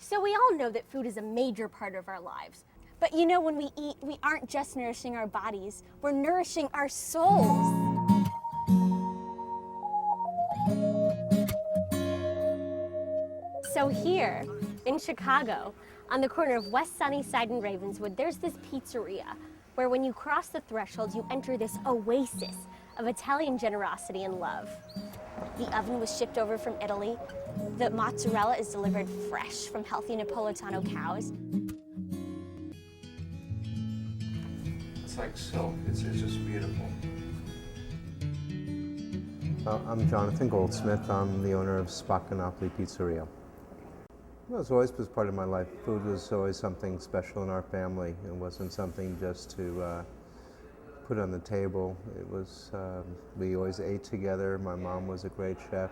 So we all know that food is a major part of our lives. But you know, when we eat, we aren't just nourishing our bodies, we're nourishing our souls. So here in Chicago, on the corner of West Sunnyside and Ravenswood, there's this pizzeria where when you cross the threshold, you enter this oasis of Italian generosity and love. The oven was shipped over from Italy. The mozzarella is delivered fresh from healthy Napolitano cows. It's like silk. It's just beautiful. I'm Jonathan Goldsmith. I'm the owner of Spaccanapoli Pizzeria. Well, it's always was part of my life. Food was always something special in our family. It wasn't something just to put on the table. It was, we always ate together. My mom was a great chef.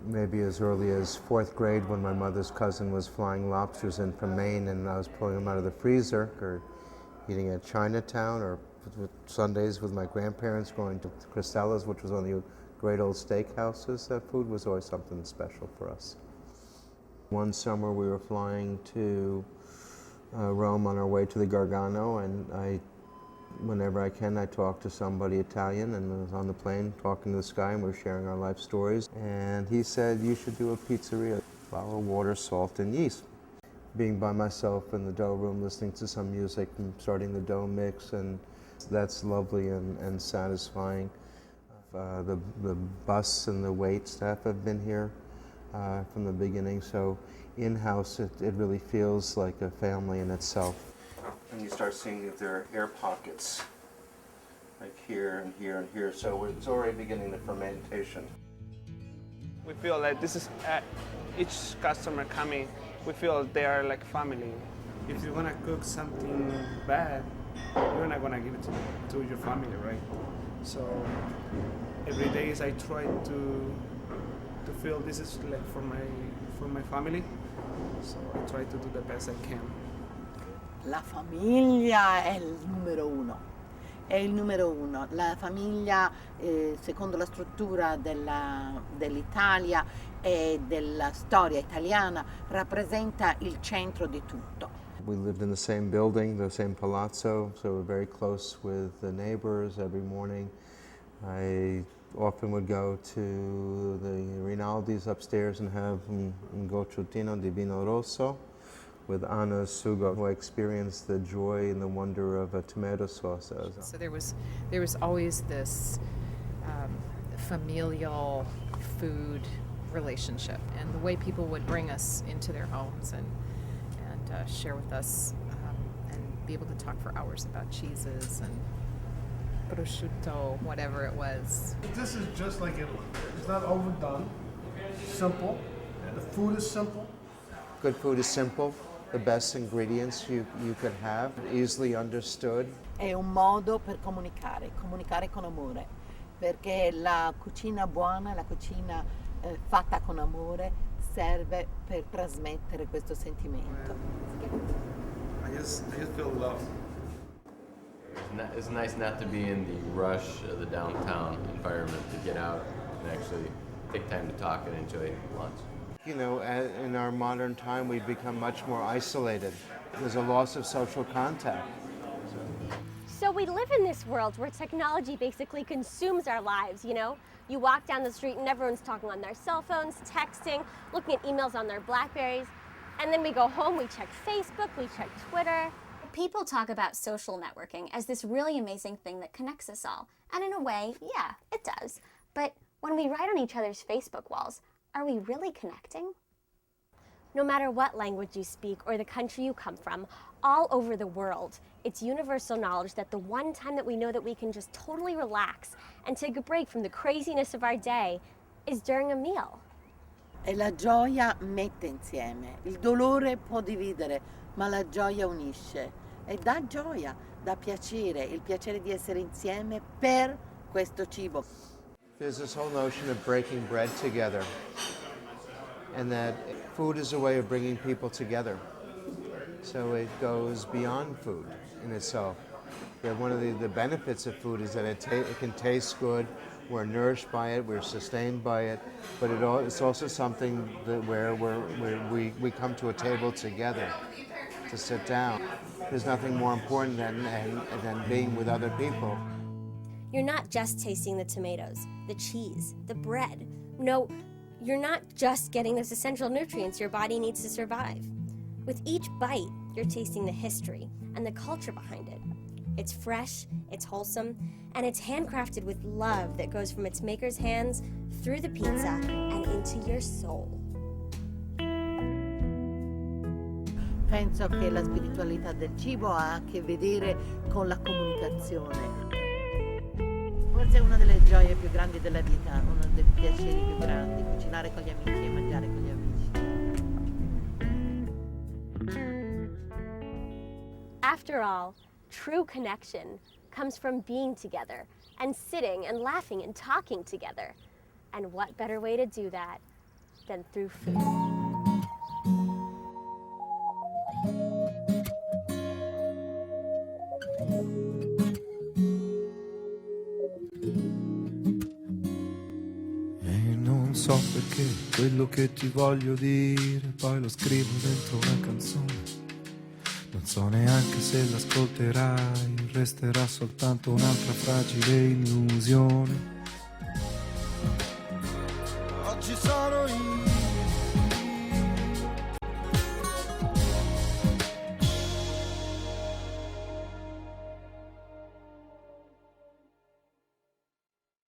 Maybe as early as 4th grade when my mother's cousin was flying lobsters in from Maine and I was pulling them out of the freezer, or eating at Chinatown, or Sundays with my grandparents going to Cristella's, which was one of the great old steakhouses. Food was always something special for us. One summer we were flying to Rome on our way to the Gargano, and whenever I can, I talk to somebody Italian, and I was on the plane talking to this guy, and we were sharing our life stories. And he said, you should do a pizzeria, flour, water, salt, and yeast. Being by myself in the dough room, listening to some music, and starting the dough mix, and that's lovely and satisfying. The bus and the wait staff have been here from the beginning, so in-house it really feels like a family in itself. And you start seeing that there are air pockets, like here and here and here, so it's already beginning the fermentation. We feel like this is each customer coming, we feel they are like family. If you're gonna cook something bad, you're not gonna give it to your family, right? So every day I try to feel this is like for my family. So I try to do the best I can. La famiglia è il numero uno. È il numero uno. La famiglia, secondo la struttura dell'Italia e della storia italiana, rappresenta il centro di tutto. We lived in the same building, the same palazzo, so we're very close with the neighbors every morning. I often would go to the Rinaldi's upstairs and have un gocciolino di vino rosso with Anna Sugo, who experienced the joy and the wonder of a tomato sauce. So there was always this familial food relationship, and the way people would bring us into their homes and share with us and be able to talk for hours about cheeses and prosciutto, whatever it was. This is just like Italy. It's not overdone, simple, and the food is simple. Good food is simple. The best ingredients you could have, easily understood. È un modo per comunicare con amore, perché la cucina buona, la cucina fatta con amore serve per trasmettere questo sentimento. I just feel love. It's nice not to be in the rush of the downtown environment, to get out and actually take time to talk and enjoy lunch. You know, in our modern time, we've become much more isolated. There's a loss of social contact. So we live in this world where technology basically consumes our lives, you know? You walk down the street and everyone's talking on their cell phones, texting, looking at emails on their Blackberries. And then we go home, we check Facebook, we check Twitter. People talk about social networking as this really amazing thing that connects us all. And in a way, yeah, it does. But when we write on each other's Facebook walls, are we really connecting? No matter what language you speak or the country you come from, all over the world, it's universal knowledge that the one time that we know that we can just totally relax and take a break from the craziness of our day is during a meal. E la gioia mette insieme, il dolore può dividere, ma la gioia unisce. E dà gioia, dà piacere, il piacere di essere insieme per questo cibo. There's this whole notion of breaking bread together, and that food is a way of bringing people together. So it goes beyond food in itself. That one of the benefits of food is that it can taste good, we're nourished by it, we're sustained by it, but it's also something that where we come to a table together to sit down. There's nothing more important than being with other people. You're not just tasting the tomatoes, the cheese, the bread. No, you're not just getting those essential nutrients your body needs to survive. With each bite, you're tasting the history and the culture behind it. It's fresh, it's wholesome, and it's handcrafted with love that goes from its maker's hands through the pizza and into your soul. Penso che la spiritualità del cibo ha a che vedere con la comunicazione. Forse è una delle gioie più grandi della vita, uno dei piaceri più grandi, cucinare con gli amici e mangiare con gli amici. After all, true connection comes from being together and sitting and laughing and talking together. And what better way to do that than through food? E non so perché quello che ti voglio dire poi lo scrivo dentro una canzone. Non so neanche se l'ascolterai, resterà soltanto un'altra fragile illusione.